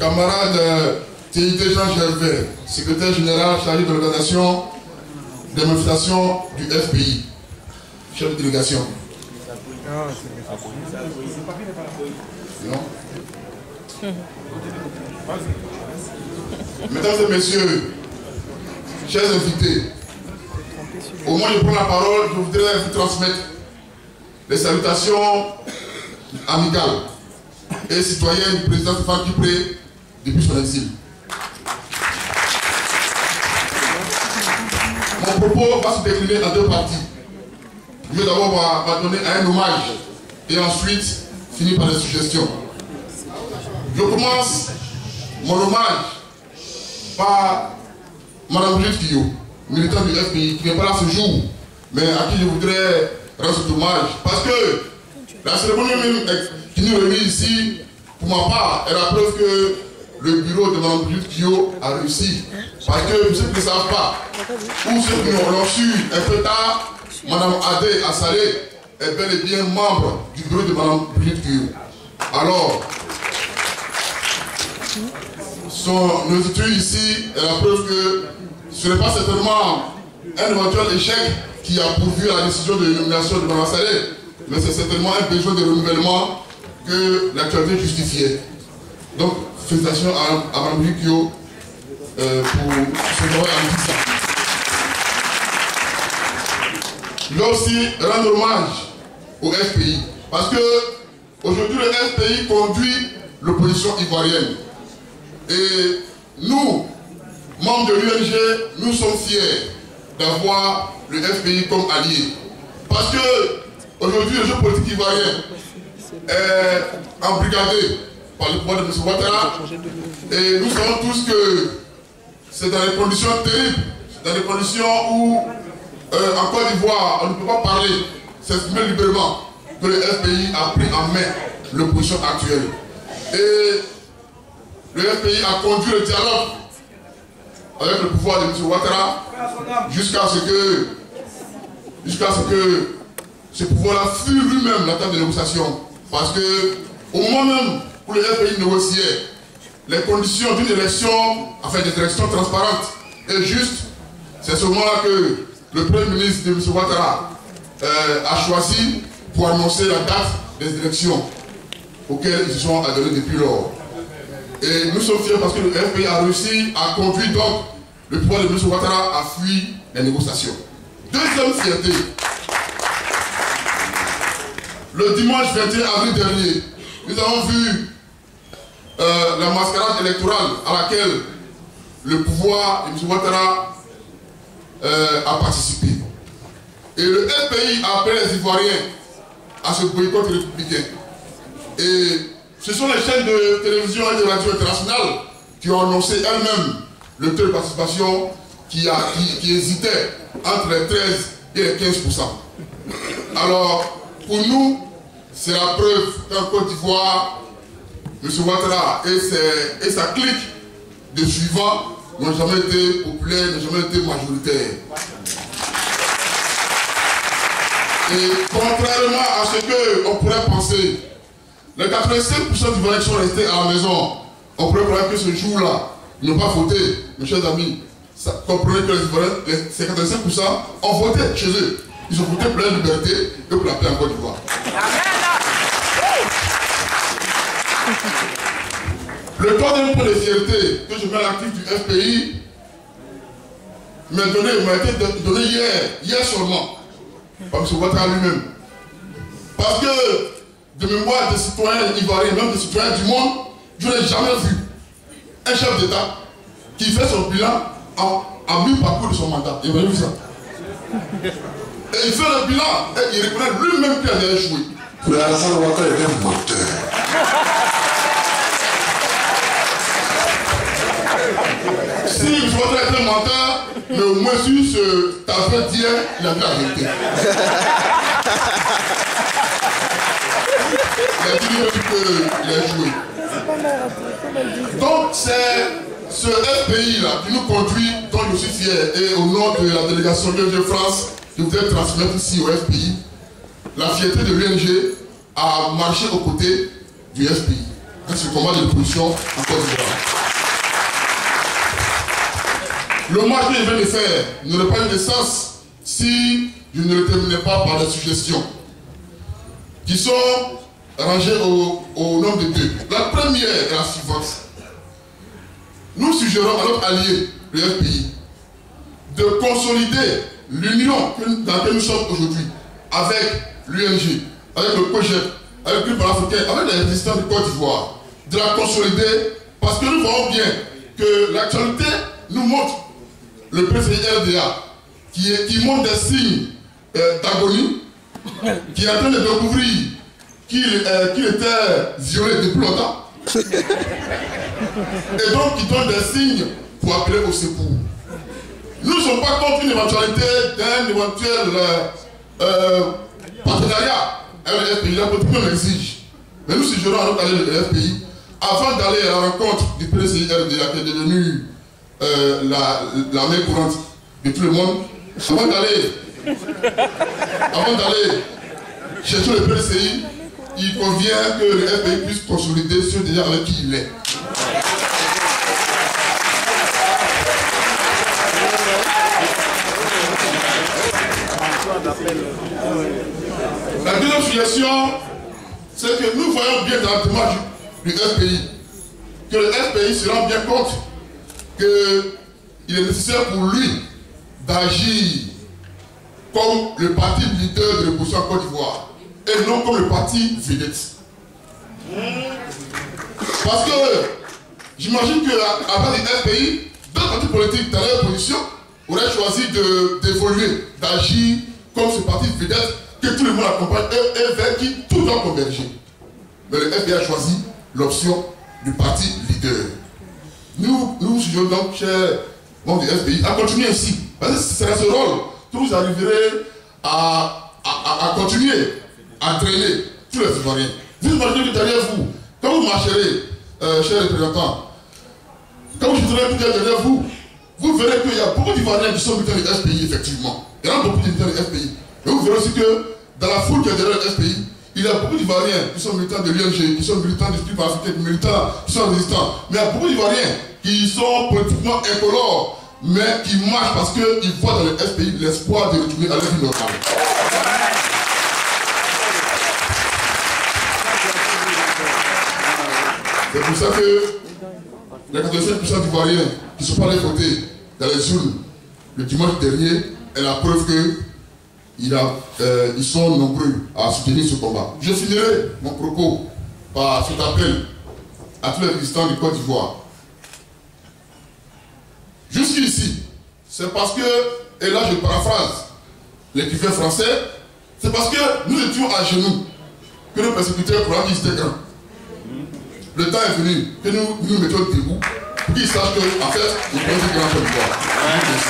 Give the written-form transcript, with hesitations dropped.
camarade TIT Jean Gervais, secrétaire général chargé de l'organisation des manifestations du FPI, chef de délégation. Non. Mesdames et messieurs, chers invités, au moins je prends la parole, je voudrais vous transmettre les salutations amicales et citoyennes du président Stéphane Kipré depuis son exil. Mon propos va se décliner en deux parties. Je vais d'abord donner un hommage et ensuite finir par des suggestions. Je commence mon hommage par Mme Brigitte Guillot, militante du FPI, qui n'est pas là ce jour, mais à qui je voudrais rendre cet hommage. Parce que la cérémonie même qui nous réunit ici, pour ma part, est la preuve que le bureau de Mme Brigitte Guillot a réussi. Parce que ceux qui ne savent pas, ou ceux qui l'ont su un peu tard, Mme Adé Assalé est bel et bien membre du bureau de Mme Brigitte Guillot. Alors, son institut ici est la preuve que ce n'est pas certainement un éventuel échec qui a pourvu à la décision de nomination de Mme Assalé, mais c'est certainement un besoin de renouvellement que l'actualité justifiait. Donc, félicitations à Mme Brigitte Guillot pour ce travail en ça. Je vais aussi rendre hommage au FPI, parce que aujourd'hui le FPI conduit l'opposition ivoirienne. Et nous, membres de l'UNG, nous sommes fiers d'avoir le FPI comme allié. Parce que aujourd'hui le jeu politique ivoirien est embrigadé par le pouvoir de M. Ouattara. Et nous savons tous que c'est dans des conditions terribles, dans des conditions où en Côte d'Ivoire on ne peut pas parler, s'exprimer librement, que le FPI a pris en main l'opposition actuelle. Et le FPI a conduit le dialogue avec le pouvoir de M. Ouattara jusqu'à ce que ce pouvoir-là fût lui-même la table de négociation. Parce que au moment même où le FPI négociait les conditions d'une élection, enfin des élections transparentes et justes, c'est ce moment-là que le Premier ministre de M. Ouattara a choisi pour annoncer la date des élections auxquelles ils se sont adhérés depuis lors. Et nous sommes fiers parce que le FPI a réussi à conduire donc le pouvoir de M. Ouattara à fuir les négociations. Deuxième fierté. Le dimanche 21 avril dernier, nous avons vu la mascarade électorale à laquelle le pouvoir de M. Ouattara a participé. Et le FPI a appelé les Ivoiriens à ce boycott républicain. Et ce sont les chaînes de télévision et de radio internationales qui ont annoncé elles-mêmes le taux de participation qui hésitait entre les 13 et les 15%. Alors, pour nous, c'est la preuve qu'en Côte d'Ivoire, M. Ouattara et sa clique de suivants n'ont jamais été populaires, n'ont jamais été majoritaires. Et contrairement à ce qu'on pourrait penser, les 85% du Ivoiriens sont restés à la maison. On pourrait croire que ce jour-là, ils n'ont pas voté, mes chers amis. Comprenez que les Ivoiriens, ces 85% ont voté chez eux. Ils ont voté pour la liberté et pour la paix en Côte d'Ivoire. Le troisième point de fierté que je mets à l'actif du FPI m'a été donné hier seulement, par M. Ouattara lui-même. Parce que, de mémoire des citoyens ivoiriens, même des citoyens du monde, je n'ai jamais vu un chef d'État qui fait son bilan en mi-parcours de son mandat. Vous avez vu ça? Et il fait le bilan et il reconnaît lui-même qu'il a échoué. Le Alassane Ouattara est un menteur. Si M. Ouattara est un menteur, mais au moins sur ce tableau d'hier, il a dit la vérité. Il a dit qu'il a joué. Donc c'est ce FPI-là qui nous conduit, dont je suis fier, et au nom de la délégation de l'UNG France, je voudrais transmettre ici au FPI la fierté de l'UNG à marcher aux côtés du FPI. dans ce combat de l'opposition en Côte d'Ivoire. L'hommage que je viens de faire n'aurait pas eu de sens si je ne le terminais pas par des suggestions qui sont rangées au nombre de deux. La première est la suivante. Nous suggérons à notre allié, le FPI, de consolider l'union dans laquelle nous sommes aujourd'hui avec l'UNG, avec le COGEP, avec le Club africain, avec les résistants de Côte d'Ivoire, de la consolider parce que nous voyons bien que l'actualité nous montre le président RDA qui montre des signes d'agonie, qui est en train de découvrir qu'il était violé depuis longtemps et donc qui donne des signes pour appeler au secours. Nous ne sommes pas contre une éventualité d'un éventuel partenariat avec le FPI, la politique l'exige. Mais nous suggérons à notre allié de FPI, avant d'aller à la rencontre du président RDA qui est devenu la main courante de tout le monde, avant d'aller chercher le PCI, il convient que le FPI puisse consolider ceux déjà avec qui il est. La deuxième suggestion, c'est que nous voyons bien dans le témoignage du FPI que le FPI se rend bien compte qu'il est nécessaire pour lui d'agir comme le parti leader de l'opposition en Côte d'Ivoire et non comme le parti vedette. Parce que j'imagine qu'à part du FPI, d'autres partis politiques dans leur opposition auraient choisi d'évoluer, d'agir comme ce parti vedette que tout le monde accompagne et vers qui tout doit converger. Mais le FPI a choisi l'option du parti leader. Nous suggérons donc, chers membres du FPI, à continuer ainsi. Parce que c'est à ce rôle que vous arriverez à continuer à traîner tous les Ivoiriens. Vous imaginez que derrière vous, quand vous marcherez, chers représentants, quand vous jetterez derrière vous, vous verrez qu'il y a beaucoup d'Ivoiriens qui sont militants du FPI, effectivement. Il y en a beaucoup de militants du FPI. Mais vous verrez aussi que dans la foule qui est derrière le FPI, il y a beaucoup d'Ivoiriens qui sont militants de l'UNG, qui sont militants du Club africain, militants qui sont résistants. Mais il y a beaucoup d'Ivoiriens qui sont politiquement incolores, mais qui marchent parce qu'ils voient dans le FPI l'espoir de retourner à leur vie normale. C'est pour ça que les 85% d'Ivoiriens qui ne sont pas allés voter dans les urnes le dimanche dernier est la preuve qu'ils sont nombreux à soutenir ce combat. Je finirai mon propos par cet appel à tous les résistants de Côte d'Ivoire. Jusqu'ici, c'est parce que, et là je paraphrase l'écrivain français, c'est parce que nous étions à genoux que nos persécuteurs croyaient qu'ils étaient grands. Le temps est venu que nous mettions debout pour qu'ils sachent qu'en fait, ils peuvent être grands Côte d'Ivoire. Merci.